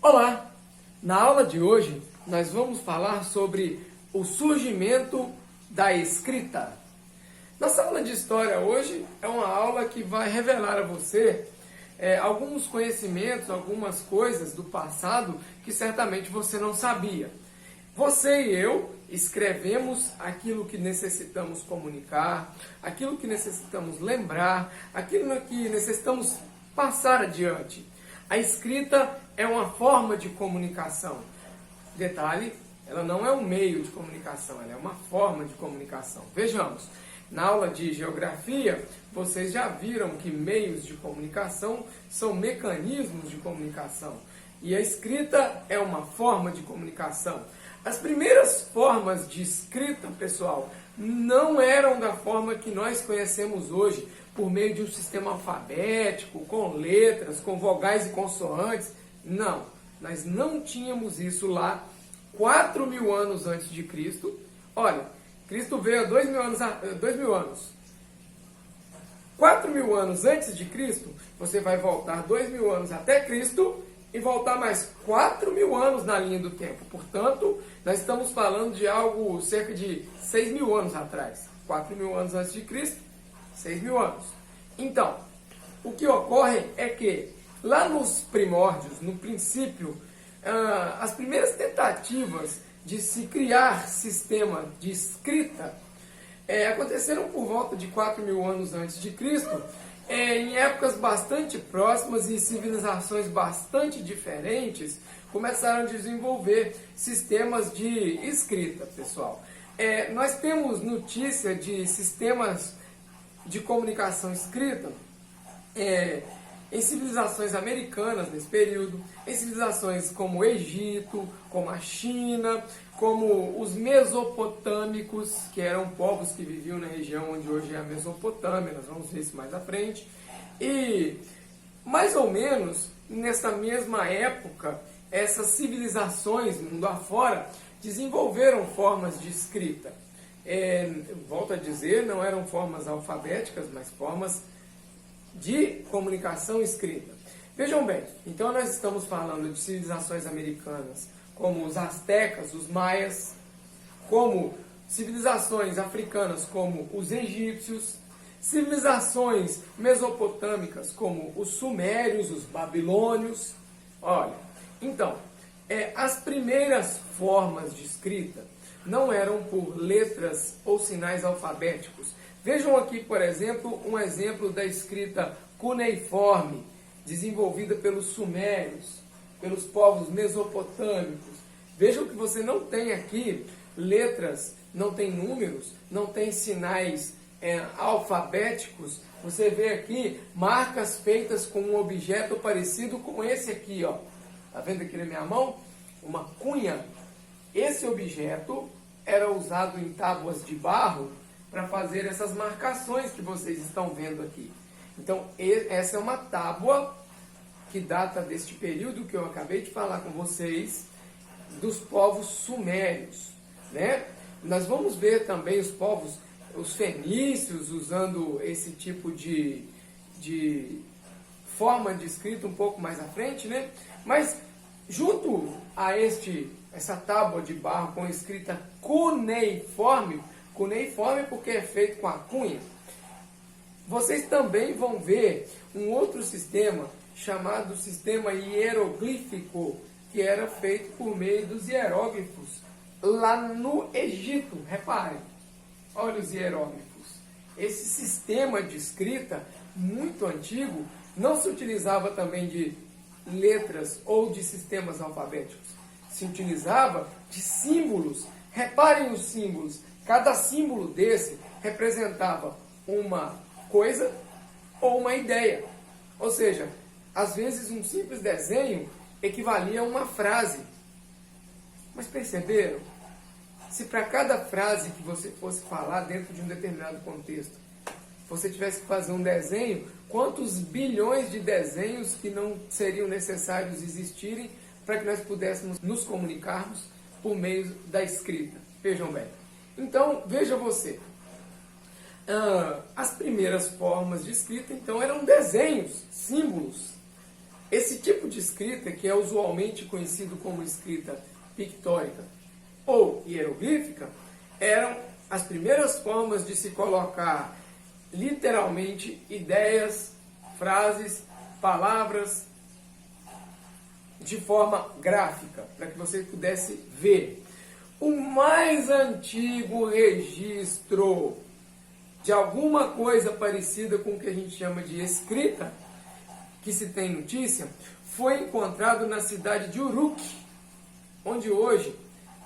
Olá! Na aula de hoje nós vamos falar sobre o surgimento da escrita. Nossa aula de história hoje é uma aula que vai revelar a você alguns conhecimentos, algumas coisas do passado que certamente você não sabia. Você e eu escrevemos aquilo que necessitamos comunicar, aquilo que necessitamos lembrar, aquilo que necessitamos passar adiante. A escrita é uma forma de comunicação. Detalhe, ela não é um meio de comunicação, ela é uma forma de comunicação. Vejamos, na aula de geografia, vocês já viram que meios de comunicação são mecanismos de comunicação. E a escrita é uma forma de comunicação. As primeiras formas de escrita, pessoal, não eram da forma que nós conhecemos hoje, por meio de um sistema alfabético, com letras, com vogais e consoantes. Não, nós não tínhamos isso lá 4.000 anos antes de Cristo. Olha, Cristo veio há 2.000 anos. 4.000 anos antes de Cristo, você vai voltar 2.000 anos até Cristo e voltar mais 4.000 anos na linha do tempo. Portanto, nós estamos falando de algo cerca de 6.000 anos atrás. 4.000 anos antes de Cristo, 6.000 anos. Então, o que ocorre é que lá nos primórdios, no princípio, as primeiras tentativas de se criar sistema de escrita aconteceram por volta de 4.000 anos antes de Cristo, em épocas bastante próximas e civilizações bastante diferentes começaram a desenvolver sistemas de escrita, pessoal. Nós temos notícia de sistemas de comunicação escrita em civilizações americanas nesse período, em civilizações como o Egito, como a China, como os mesopotâmicos, que eram povos que viviam na região onde hoje é a Mesopotâmia, nós vamos ver isso mais à frente. E mais ou menos nessa mesma época, essas civilizações mundo afora desenvolveram formas de escrita. Volto a dizer, não eram formas alfabéticas, mas formas de comunicação escrita. Vejam bem, então nós estamos falando de civilizações americanas, como os astecas, os maias, como civilizações africanas, como os egípcios, civilizações mesopotâmicas, como os sumérios, os babilônios. Olha, então, as primeiras formas de escrita não eram por letras ou sinais alfabéticos. Vejam aqui, por exemplo, um exemplo da escrita cuneiforme, desenvolvida pelos sumérios, pelos povos mesopotâmicos. Vejam que você não tem aqui letras, não tem números, não tem sinais alfabéticos. Você vê aqui marcas feitas com um objeto parecido com esse aqui, ó. Tá vendo aqui na minha mão? Uma cunha. Esse objeto era usado em tábuas de barro para fazer essas marcações que vocês estão vendo aqui. Então, essa é uma tábua que data deste período que eu acabei de falar com vocês, dos povos sumérios, né? Nós vamos ver também os povos, os fenícios, usando esse tipo de forma de escrita um pouco mais à frente, né? Mas, junto a essa tábua de barro com escrita cuneiforme porque é feito com a cunha, vocês também vão ver um outro sistema chamado sistema hieroglífico, que era feito por meio dos hieróglifos lá no Egito. Reparem, olha os hieróglifos. Esse sistema de escrita muito antigo não se utilizava também de letras ou de sistemas alfabéticos. Se utilizava de símbolos. Reparem os símbolos. Cada símbolo desse representava uma coisa ou uma ideia. Ou seja, às vezes um simples desenho equivalia a uma frase. Mas perceberam? Se para cada frase que você fosse falar dentro de um determinado contexto, você tivesse que fazer um desenho, quantos bilhões de desenhos que não seriam necessários existirem para que nós pudéssemos nos comunicarmos por meio da escrita? Vejam bem. Então, veja você, as primeiras formas de escrita, então, eram desenhos, símbolos. Esse tipo de escrita, que é usualmente conhecido como escrita pictórica ou hieroglífica, eram as primeiras formas de se colocar literalmente ideias, frases, palavras de forma gráfica, para que você pudesse ver. O mais antigo registro de alguma coisa parecida com o que a gente chama de escrita, que se tem notícia, foi encontrado na cidade de Uruk, onde hoje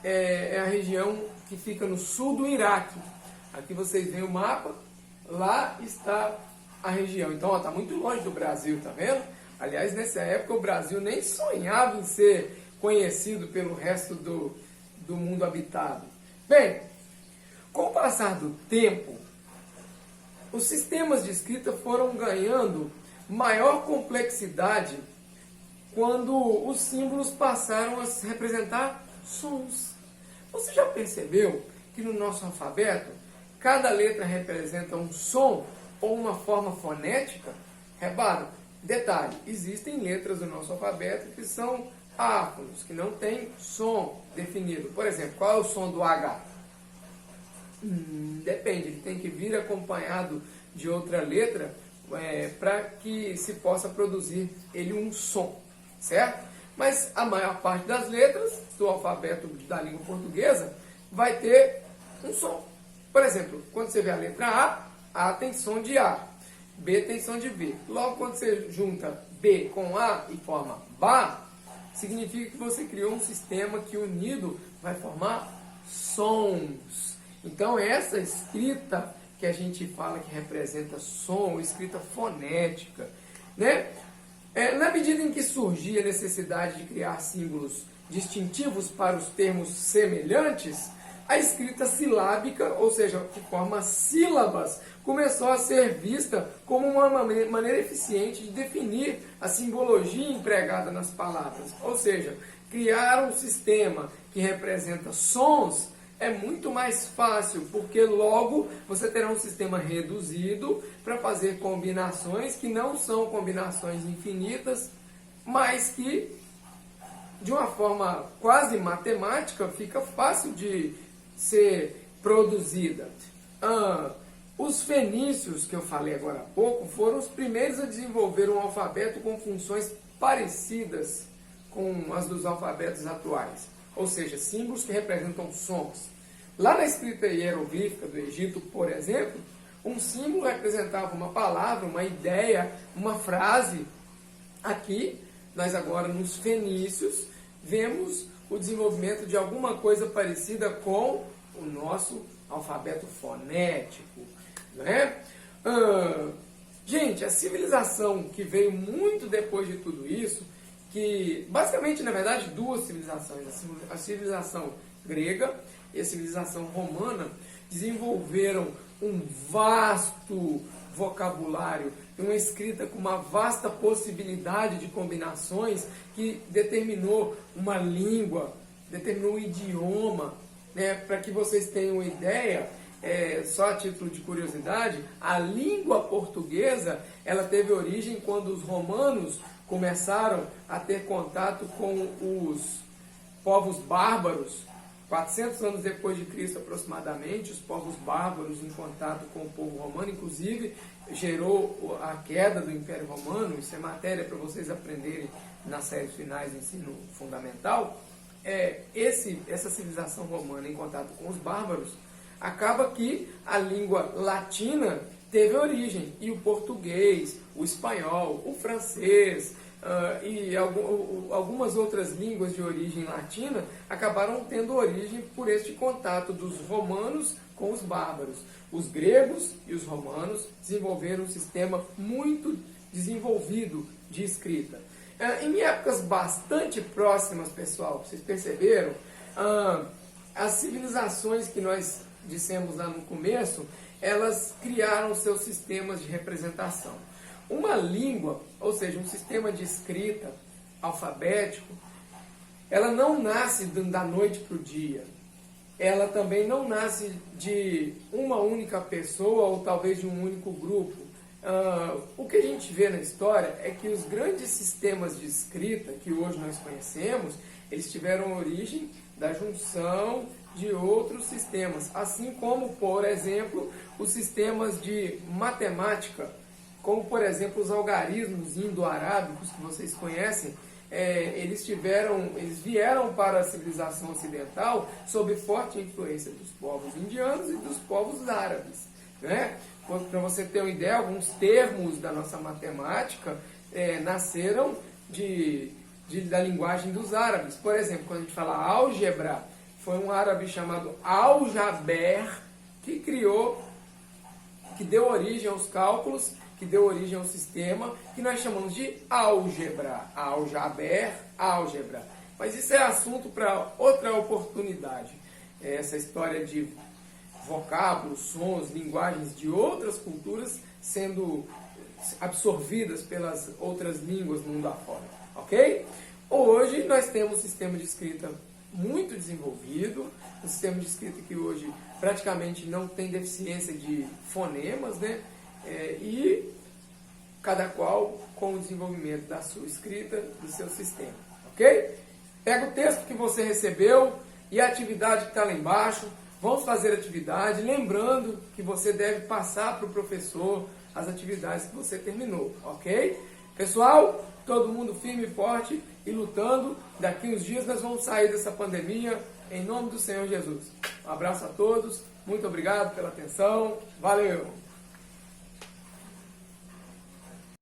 é a região que fica no sul do Iraque. Aqui vocês veem o mapa, lá está a região. Então está muito longe do Brasil, tá vendo? Aliás, nessa época o Brasil nem sonhava em ser conhecido pelo resto do mundo habitado. Bem, com o passar do tempo, os sistemas de escrita foram ganhando maior complexidade quando os símbolos passaram a representar sons. Você já percebeu que no nosso alfabeto, cada letra representa um som ou uma forma fonética? Repara, detalhe, existem letras do nosso alfabeto que são áfonos, que não têm som definido. Por exemplo, qual é o som do H? Depende, ele tem que vir acompanhado de outra letra para que se possa produzir ele um som, certo? Mas a maior parte das letras do alfabeto da língua portuguesa vai ter um som. Por exemplo, quando você vê a letra A tem som de A, B tem som de B. Logo, quando você junta B com A e forma BA, significa que você criou um sistema que unido vai formar sons. Então, essa escrita que a gente fala que representa som, escrita fonética, né? Na medida em que surgia a necessidade de criar símbolos distintivos para os termos semelhantes, a escrita silábica, ou seja, que forma sílabas, começou a ser vista como uma maneira eficiente de definir a simbologia empregada nas palavras. Ou seja, criar um sistema que representa sons é muito mais fácil, porque logo você terá um sistema reduzido para fazer combinações que não são combinações infinitas, mas que, de uma forma quase matemática, fica fácil de ser produzida. Os fenícios, que eu falei agora há pouco, foram os primeiros a desenvolver um alfabeto com funções parecidas com as dos alfabetos atuais, ou seja, símbolos que representam sons. Lá na escrita hieroglífica do Egito, por exemplo, um símbolo representava uma palavra, uma ideia, uma frase. Aqui, nós agora nos fenícios, vemos o desenvolvimento de alguma coisa parecida com o nosso alfabeto fonético, né? Gente, a civilização que veio muito depois de tudo isso, que basicamente, na verdade, duas civilizações, a civilização grega e a civilização romana, desenvolveram um vasto vocabulário, uma escrita com uma vasta possibilidade de combinações que determinou uma língua, determinou um idioma, né? Para que vocês tenham uma ideia, só a título de curiosidade, a língua portuguesa ela teve origem quando os romanos começaram a ter contato com os povos bárbaros. 400 anos depois de Cristo, aproximadamente, os povos bárbaros em contato com o povo romano, inclusive, gerou a queda do Império Romano. Isso é matéria para vocês aprenderem nas séries finais do ensino fundamental. Essa civilização romana em contato com os bárbaros, acaba que a língua latina teve origem, e o português, o espanhol, o francês, e algumas outras línguas de origem latina acabaram tendo origem por este contato dos romanos com os bárbaros. Os gregos e os romanos desenvolveram um sistema muito desenvolvido de escrita. Em épocas bastante próximas, pessoal, vocês perceberam, as civilizações que nós dissemos lá no começo, elas criaram seus sistemas de representação. Uma língua, ou seja, um sistema de escrita alfabético, ela não nasce da noite para o dia. Ela também não nasce de uma única pessoa ou talvez de um único grupo. o que a gente vê na história é que os grandes sistemas de escrita que hoje nós conhecemos, eles tiveram origem da junção de outros sistemas, assim como, por exemplo, os sistemas de matemática, como, por exemplo, os algarismos indo-arábicos que vocês conhecem. Eles vieram para a civilização ocidental sob forte influência dos povos indianos e dos povos árabes, né? Para você ter uma ideia, alguns termos da nossa matemática nasceram da linguagem dos árabes. Por exemplo, quando a gente fala álgebra, foi um árabe chamado Al-Jaber que deu origem aos cálculos, que deu origem ao sistema que nós chamamos de álgebra. Al-Jaber, álgebra. Mas isso é assunto para outra oportunidade. Essa história de vocábulos, sons, linguagens de outras culturas sendo absorvidas pelas outras línguas do mundo afora. Ok? Hoje nós temos um sistema de escrita muito desenvolvido, um sistema de escrita que hoje praticamente não tem deficiência de fonemas, né? E cada qual com o desenvolvimento da sua escrita, do seu sistema, ok? Pega o texto que você recebeu e a atividade que está lá embaixo, vamos fazer atividade, lembrando que você deve passar para o professor as atividades que você terminou, ok? Pessoal, todo mundo firme e forte e lutando, daqui uns dias nós vamos sair dessa pandemia, em nome do Senhor Jesus. Um abraço a todos, muito obrigado pela atenção, valeu!